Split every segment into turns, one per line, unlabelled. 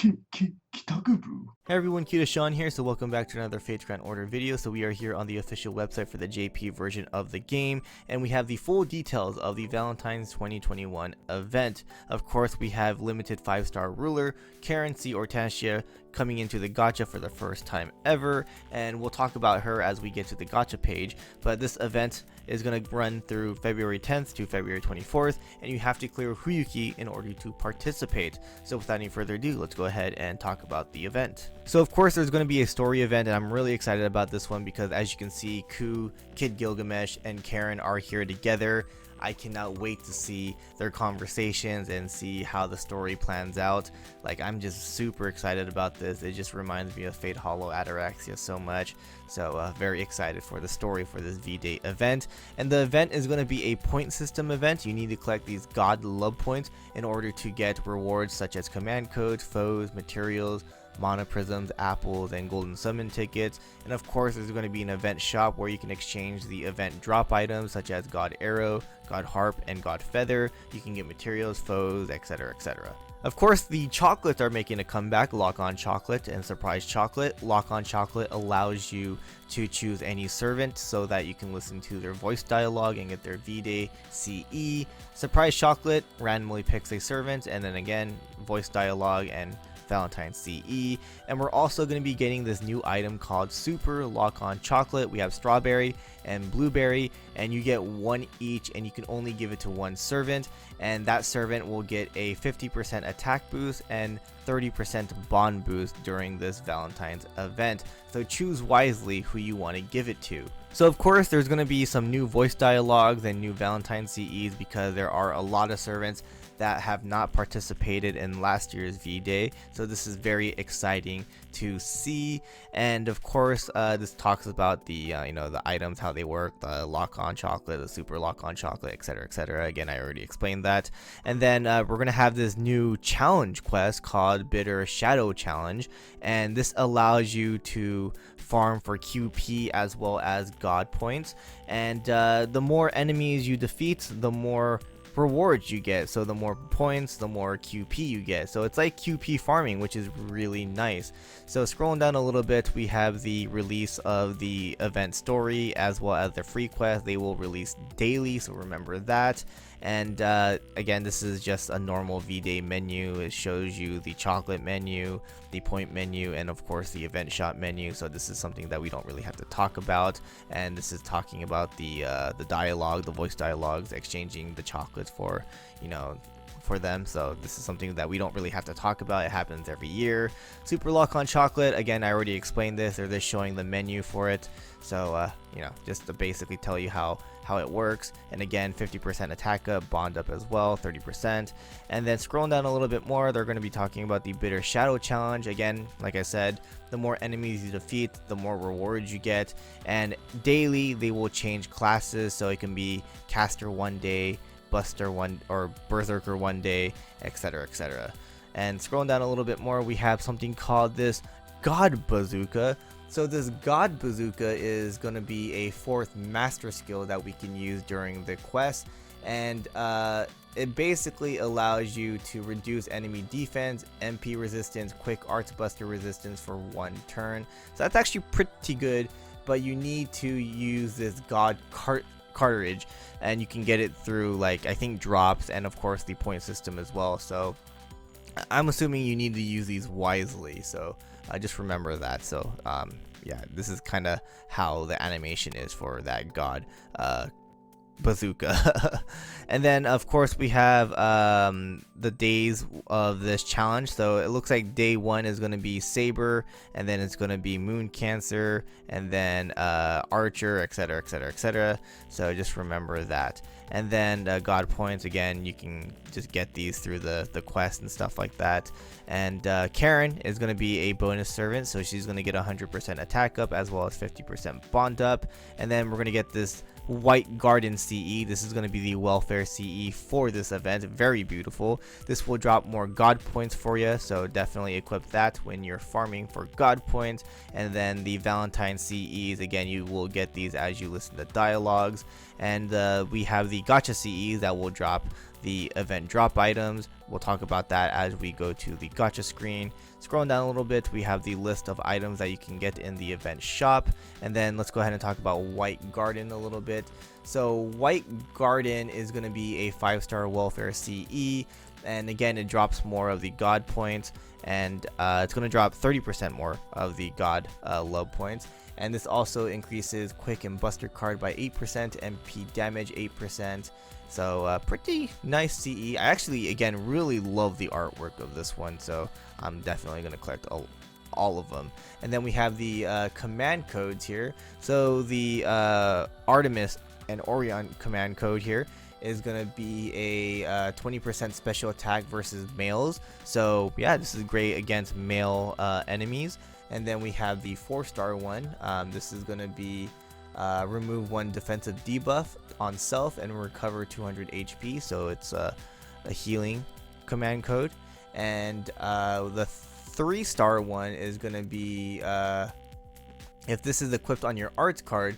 Hey everyone, KitaSean here, so welcome back to another Fates Grand Order video. So we are here on the official website for the JP version of the game, and we have the full details of the Valentines 2021 event. Of course, we have limited 5-star ruler, Caren C. coming into the gacha for the first time ever, and we'll talk about her as we get to the gacha page. But this event is going to run through February 10th to February 24th, and you have to clear Huyuki in order to participate. So without any further ado, let's go ahead and talk about the event. So of course there's going to be a story event, and I'm really excited about this one because as you can see, Ku, Kid Gilgamesh, and Caren are here together. I cannot wait to see their conversations and see how the story plans out. Like, I'm just super excited about this. It just reminds me of Fate Hollow Ataraxia so much. So very excited for the story for this V-Day event. And the event is going to be a point system event. You need to collect these God love points in order to get rewards such as command codes, foes, materials, mana prisms, apples, and golden summon tickets. And of course there's going to be an event shop where you can exchange the event drop items such as God Arrow, God Harp, and God Feather. You can get materials, foes, etc, etc. Of course, the chocolates are making a comeback. Lock on chocolate and surprise chocolate. Lock on chocolate allows you to choose any servant so that you can listen to their voice dialogue and get their V-Day CE. Surprise chocolate randomly picks a servant, and then again voice dialogue and Valentine CE. And we're also going to be getting this new item called Super Lock On Chocolate. We have strawberry and blueberry, and you get one each, and you can only give it to one servant, and that servant will get a 50% attack boost and 30% bond boost during this Valentine's event. So choose wisely who you want to give it to. So of course there's going to be some new voice dialogues and new Valentine CEs because there are a lot of servants that have not participated in last year's V-Day, so this is very exciting to see. And of course this talks about the the items, how they work, the lock on chocolate, the super lock on chocolate, etc, etc. Again, I already explained that. And then we're gonna have this new challenge quest called Bitter Shadow Challenge, and this allows you to farm for QP as well as God points, and the more enemies you defeat, the more rewards you get. So the more points, the more QP you get. So it's like QP farming, which is really nice. So scrolling down a little bit, we have the release of the event story as well as the free quest. They will release daily, so remember that. And again, this is just a normal V-Day menu. It shows you the chocolate menu, the point menu, and of course the event shop menu. So this is something that we don't really have to talk about, and this is talking about the dialogue, the voice dialogues, exchanging the chocolates for for them. So this is something that we don't really have to talk about. It happens every year. Super lock on chocolate, again, I already explained this. They're just showing the menu for it, so just to basically tell you how it works. And again, 50% attack up, bond up as well, 30%. And then scrolling down a little bit more, they're going to be talking about the Bitter Shadow Challenge. Again, like I said, the more enemies you defeat, the more rewards you get, and daily they will change classes, so it can be caster one day, buster one, or berserker one day, etc, etc. And scrolling down a little bit more, we have something called this God Bazooka. So this God Bazooka is going to be a 4th master skill that we can use during the quest, and it basically allows you to reduce enemy defense, MP resistance, quick arts buster resistance for 1 turn. So that's actually pretty good, but you need to use this God cartridge, and you can get it through, like, I think drops, and of course the point system as well. So I'm assuming you need to use these wisely, so just remember that. So yeah, this is kind of how the animation is for that God bazooka. And then of course we have the days of this challenge. So it looks like day 1 is going to be Saber, and then it's going to be Moon Cancer, and then Archer, etc, etc, etc. So just remember that. And then God points, again, you can just get these through the quest and stuff like that. And Caren is going to be a bonus servant, so she's going to get 100% attack up as well as 50% bond up. And then we're going to get this White Garden CE. This is going to be the welfare CE for this event. Very beautiful. This will drop more God points for you, so definitely equip that when you're farming for God points. And then the Valentine CEs, again, you will get these as you listen to dialogues. And we have the Gacha CEs that will drop the event drop items. We'll talk about that as we go to the gacha screen. Scrolling down a little bit, we have the list of items that you can get in the event shop. And then let's go ahead and talk about White Garden a little bit. So White Garden is going to be a 5-star welfare CE. And again, it drops more of the God points, and it's going to drop 30% more of the God love points. And this also increases quick and buster card by 8%, MP damage 8%. So pretty nice CE. I actually, again, really love the artwork of this one, so I'm definitely going to collect all of them. And then we have the command codes here. So the Artemis and Orion command code here is going to be a 20% special attack versus males. So yeah, this is great against male enemies. And then we have the 4-star one. This is going to be remove 1 defensive debuff on self and recover 200 HP. So it's a healing command code. And the 3-star one is going to be if this is equipped on your arts card,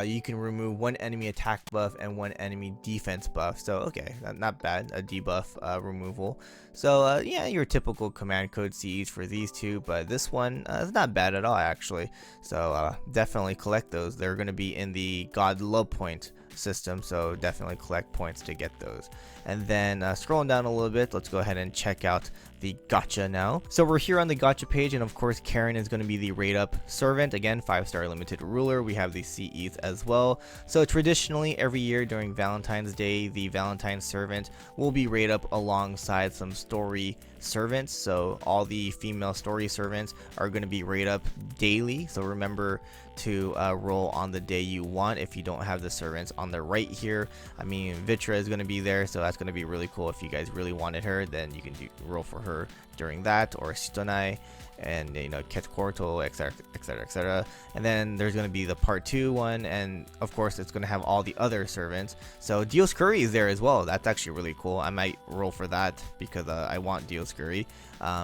you can remove 1 enemy attack buff and 1 enemy defense buff. So okay, not bad, a debuff removal. So yeah, your typical command code CEs for these two, but this one is not bad at all actually. So definitely collect those. They're going to be in the God love point system, so definitely collect points to get those. And then scrolling down a little bit, let's go ahead and check out the gacha now. So we're here on the gacha page, and of course Caren is going to be the rate up servant. Again, 5-star limited ruler. We have the CEs as well. So traditionally every year during Valentine's Day, the Valentine servant will be rate up alongside some story servants. So all the female story servants are going to be rate up daily, so remember to roll on the day you want if you don't have the servants on the right here. I mean, Vitra is going to be there, so that's going to be really cool. If you guys really wanted her, then you can roll for her during that, or Shitonai, and you know, Ketkorto, etc, etc, etc. And then there's going to be the part 2 one, and of course it's going to have all the other servants. So Dioscuri is there as well. That's actually really cool. I might roll for that because I want Dioscuri.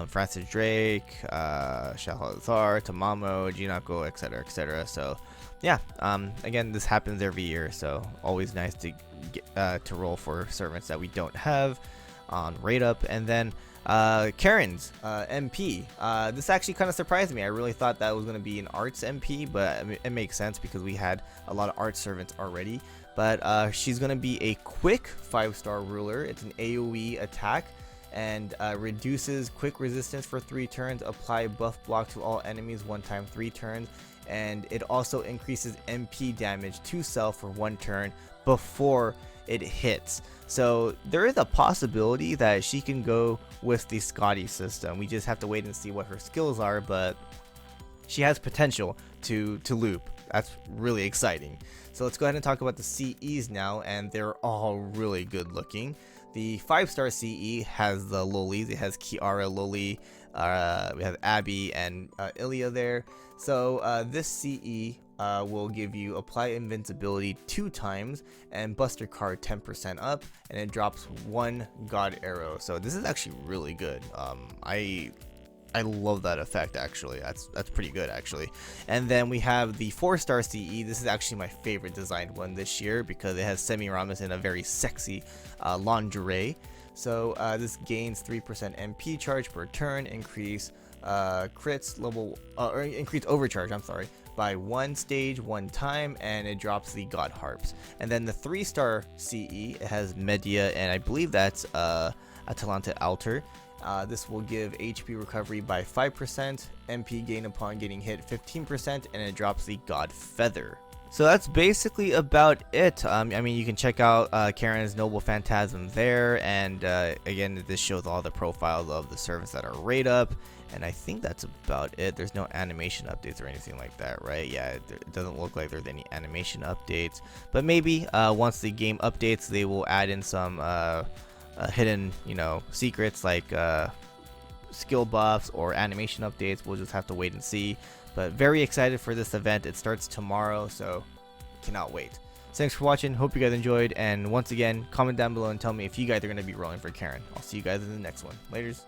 Francis Drake, Shahazar, Tamamo, Jinako, etc, etc. So yeah, again, this happens every year, so always nice to get, to roll for servants that we don't have on rate up. And then Caren's MP. This actually kind of surprised me. I really thought that was going to be an arts MP, but I mean, it makes sense because we had a lot of art servants already. But she's going to be a quick 5-star ruler. It's an AOE attack and reduces quick resistance for 3 turns. Apply buff block to all enemies 1 time 3 turns. And it also increases MP damage to self for 1 turn before it hits. So there is a possibility that she can go with the Scotty system. We just have to wait and see what her skills are, but she has potential to loop. That's really exciting. So let's go ahead and talk about the CEs now, and they're all really good looking. The 5-star CE has the Lolis. It has Kiara, Loli, we have Abby and Ilya there. So this CE will give you apply invincibility 2 times and buster card 10% up, and it drops 1 god arrow. So this is actually really good. I love that effect actually. That's pretty good actually. And then we have the 4-star CE. This is actually my favorite designed one this year because it has Semiramis in a very sexy lingerie. So this gains 3% MP charge per turn, increase crits level or increase overcharge, I'm sorry, by 1 stage 1 time, and it drops the god harps. And then the 3-star CE, it has Medea, and I believe that's Atalanta Altar. This will give HP recovery by 5%, MP gain upon getting hit 15%, and it drops the God Feather. So that's basically about it. I mean, you can check out Caren's Noble Phantasm there, and again, this shows all the profiles of the servants that are rate up, and I think that's about it. There's no animation updates or anything like that, right? Yeah, it doesn't look like there's any animation updates, but maybe once the game updates, they will add in some hidden, you know, secrets like skill buffs or animation updates. We'll just have to wait and see, but very excited for this event. It starts tomorrow, so cannot wait. Thanks for watching. Hope you guys enjoyed, and once again, comment down below and tell me if you guys are going to be rolling for Caren. I'll see you guys in the next one. Laters.